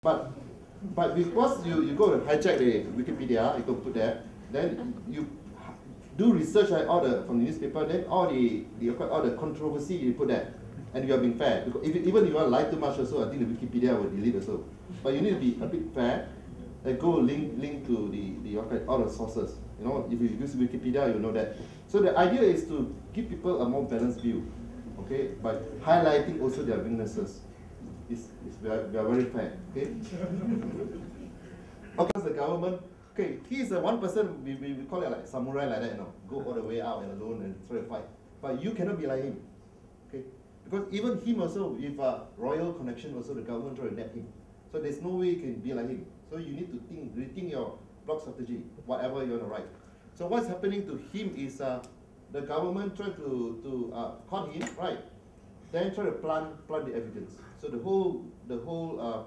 But because you go and hijack the Wikipedia, you go put there, then you do research all from the newspaper, then all the controversy you put there, and you are being fair. Because even if you want to lie too much also, I think the Wikipedia will delete also. But you need to be a bit fair and go link to all the sources. You know, if you use Wikipedia, you know that. So the idea is to give people a more balanced view, okay, by highlighting also their weaknesses. We are very fair, okay? Because the government, okay, he is the one person, we call it like samurai like that, you know, go all the way out and alone and try to fight. But you cannot be like him, okay? Because even him also, with a royal connection also, the government try to net him. So there's no way you can be like him. So you need to rethink your blog strategy, whatever you want to write. So what's happening to him is the government try to con him, right? Then try to plant the evidence. So the whole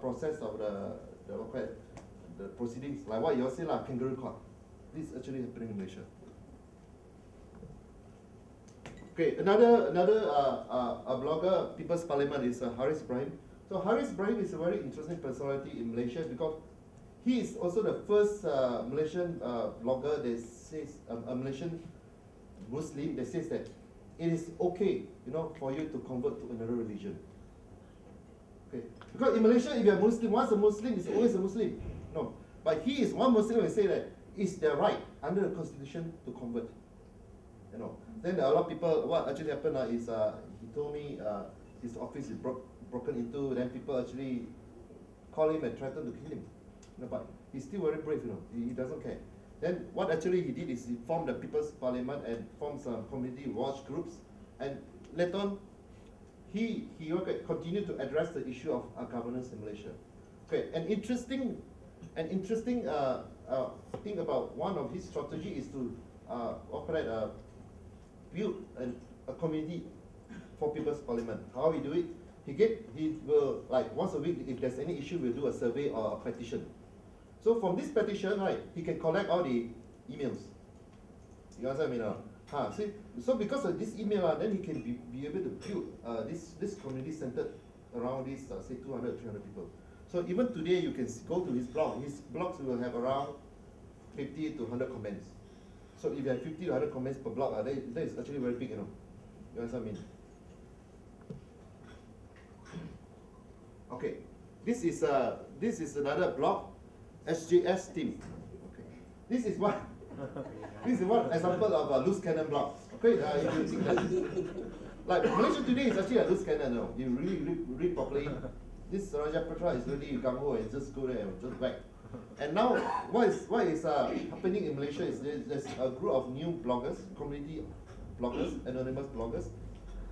process of the proceedings, like what you all say, kangaroo court. This is actually happening in Malaysia. Okay, another blogger, People's Parliament, is Haris Ibrahim. So Haris Ibrahim is a very interesting personality in Malaysia because he is also the first Malaysian blogger that says a Malaysian Muslim that says that it is okay, you know, for you to convert to another religion. Okay, because in Malaysia, if you are Muslim, once a Muslim is always a Muslim. No, but he is one Muslim and say that it's their right under the constitution to convert. You know, then a lot of people. What actually happened is he told me his office is broken into. Then people actually call him and threaten to kill him. You know, but he's still very brave. You know, he doesn't care. Then what actually he did is he formed the People's Parliament and formed some community watch groups, and later on he continued to address the issue of governance in Malaysia. Okay, an interesting thing about one of his strategy is to build a community for People's Parliament. How he do it? He will, like, once a week, if there's any issue, we'll do a survey or a petition. So from this petition, right, he can collect all the emails. You understand what I mean? So because of this email, then he can be able to build this community centered around this, say 200, 300 people. So even today, you can go to his blog. His blogs will have around 50 to 100 comments. So if you have 50 to 100 comments per blog, that is actually very big, you know. You understand what I mean? Okay, this is another blog, SJS team. Okay, this is one example of a loose cannon blog. Okay, if you think that, like Malaysia today is actually a loose cannon. No, you really read properly. This Raja Putra is really gung-ho and just go there and just whack. And now, what is happening in Malaysia is there's a group of new bloggers, community bloggers, anonymous bloggers.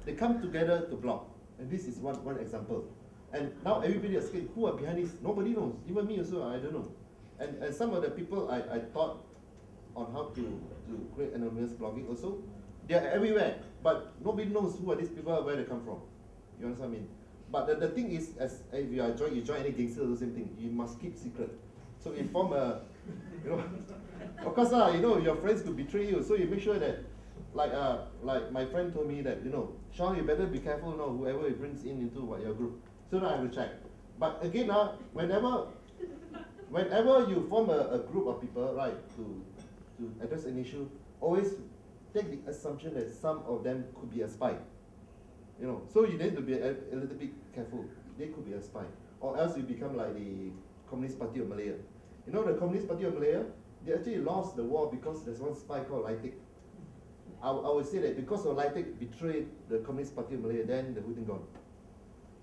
They come together to blog, and this is one example. And now everybody is scared. Who are behind this? Nobody knows. Even me also, I don't know. And some of the people I taught on how to create anonymous blogging also, they are everywhere. But nobody knows who are these people, where they come from. You understand what I mean? But the thing is, as if you join any gangster, the same thing. You must keep secret. So you form a, you know, of course you know, your friends could betray you. So you make sure that, like my friend told me that, you know, Sean, you better be careful now, whoever he brings into your group. So now I will check. But again, whenever you form a group of people, right, to address an issue, always take the assumption that some of them could be a spy. You know, so you need to be a little bit careful. They could be a spy, or else you become like the Communist Party of Malaya. You know, the Communist Party of Malaya, they actually lost the war because there's one spy called Laitik. I would say that because of Laitik betrayed the Communist Party of Malaya, then the whole thing gone.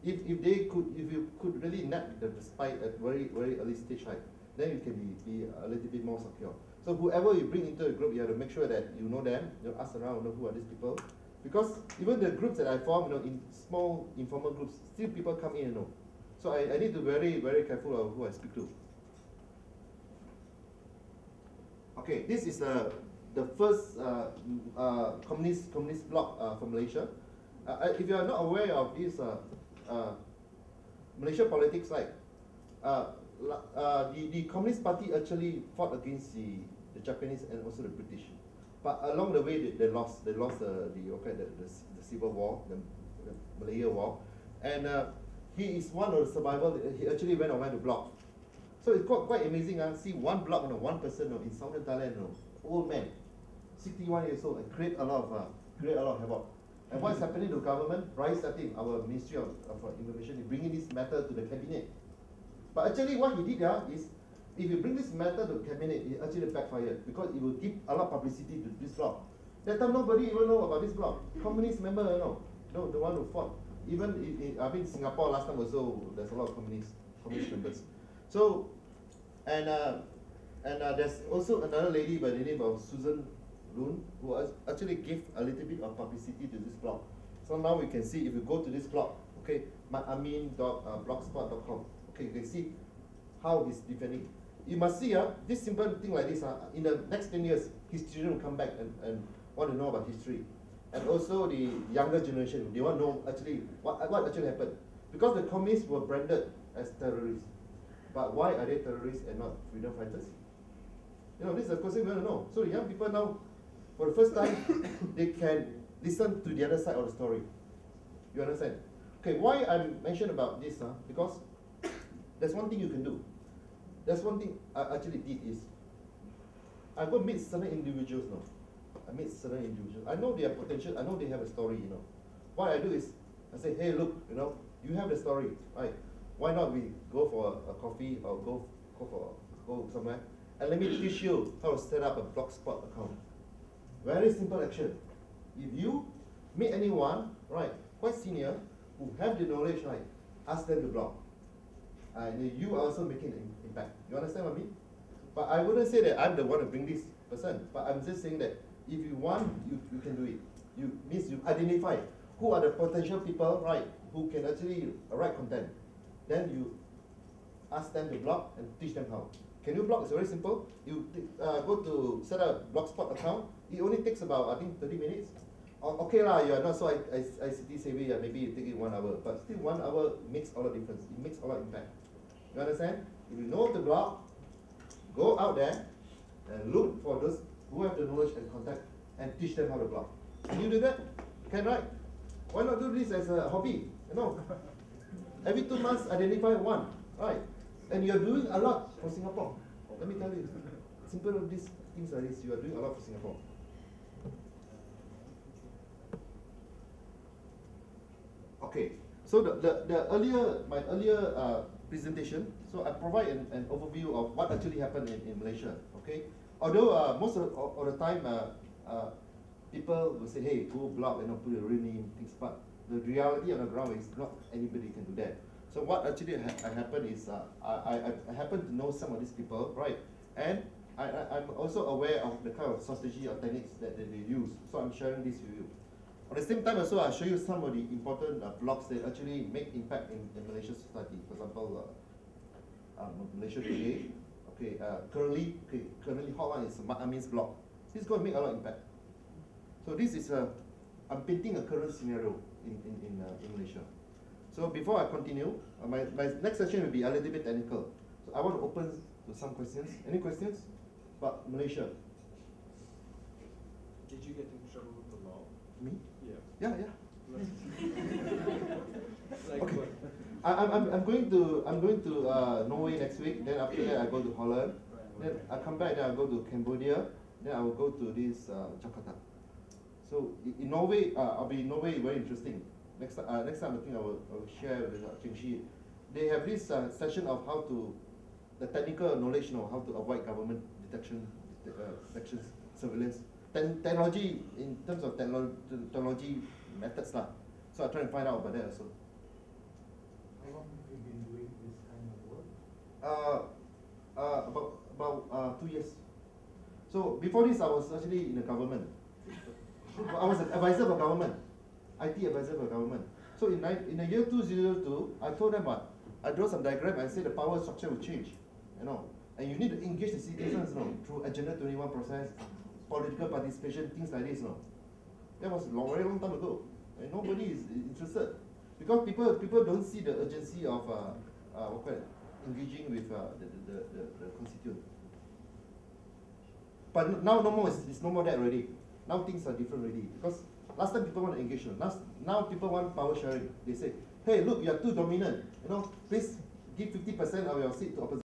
If you could really nab the spy at very early stage, right, then you can be a little bit more secure. So whoever you bring into a group, you have to make sure that you know them, you ask around, know who are these people. Because even the groups that I form, you know, in small informal groups, still people come in, you know. So I need to be very careful of who I speak to. Okay, this is the first communist blog from Malaysia. If you are not aware of this Malaysia politics, like the Communist Party actually fought against the Japanese and also the British, but along the way they lost the Civil War, the Malaya War, and he is one of the survivors. He actually went to block. So it's quite amazing. See one block, one person in southern Thailand, old man, 61 years old, and create a lot of havoc. And what's happening to government? Right starting our Ministry of Information is bringing this matter to the cabinet. But actually, what he did is, if you bring this matter to cabinet, it actually backfired because it will give a lot of publicity to this block. That time nobody even know about this block. Communist member, no, the one who fought. Even in Singapore last time also, there's a lot of communist members. So, and there's also another lady by the name of Susan Loon who actually gave a little bit of publicity to this blog. So now we can see if you go to this blog, okay, myamin.blogspot.com. Okay, you can see how he's defending. You must see this simple thing like this. In the next 10 years, his children will come back and want to know about history. And also the younger generation, they want to know actually what actually happened. Because the communists were branded as terrorists. But why are they terrorists and not freedom fighters? This is a question we want to know. So the young people now, for the first time, they can listen to the other side of the story. You understand? Okay, why I mentioned about this? Because there's one thing you can do. There's one thing I actually did is, I go meet certain individuals now. I meet certain individuals. I know they have potential. I know they have a story. What I do is, I say, hey, look, you have the story, right? Why not we go for a coffee or go somewhere, and let me teach you how to set up a blogspot account. Very simple action. If you meet anyone, right, quite senior, who have the knowledge, right, ask them to blog. And you are also making an impact. You understand what I mean? But I wouldn't say that I'm the one to bring this person, but I'm just saying that if you want, you can do it. You identify who are the potential people, right, who can actually write content. Then you ask them to blog and teach them how. Can you blog? It's very simple. You go to set up a blogspot account. It only takes about, I think, 30 minutes. Okay lah, you are not so ICT savvy, maybe you take it 1 hour. But still 1 hour makes a lot of difference. It makes a lot of impact. You understand? If you know the blog, go out there and look for those who have the knowledge and contact and teach them how to blog. Can you do that? Can, right? Why not do this as a hobby? Every 2 months identify one, right? And you're doing a lot for Singapore. Let me tell you, simple of these things like this, you are doing a lot for Singapore. Okay, so my earlier presentation, so I provide an overview of what actually happened in Malaysia. Okay, although most of the time people will say, hey, go blog and put your real name, things, but the reality on the ground is not anybody can do that. So what actually happened is I happen to know some of these people, right? And I'm also aware of the kind of strategy or techniques that they use. So I'm sharing this with you. At the same time also, I'll show you some of the important blogs that actually make impact in Malaysian society. For example, Malaysia Today. Okay, currently hotline is Amin's blog. This is going to make a lot of impact. So this is I'm painting a current scenario in Malaysia. So before I continue, my next session will be a little bit technical. So I want to open to some questions. Any questions about Malaysia? Did you get into trouble with the law? Me? Yeah. Yeah. Like Okay. what? I'm going to Norway next week. Then after that I go to Holland. Then I come back. Then I go to Cambodia. Then I will go to this Jakarta. So in Norway, I'll be in Norway. Very interesting. Next time I think I will share with Cheng Shi. They have this session of how to the technical knowledge, how to avoid government detection, surveillance, technology in terms of technology methods lah. So I try and find out about that also. How long have you been doing this kind of work? About 2 years. So before this, I was actually in the government. I was an advisor for government, IT advisor for government. So in the year 2002, I told them what I drew some diagram. I said the power structure will change, and you need to engage the citizens, through Agenda 21 process, political participation, things like this, That was a very long time ago, and nobody is interested because people don't see the urgency of engaging with the constituent. But now no more. It's no more that already. Now things are different already because last time people want to engage. Now people want power sharing. They say, hey, look, you are too dominant. You know, please give 50% of your seat to opposition.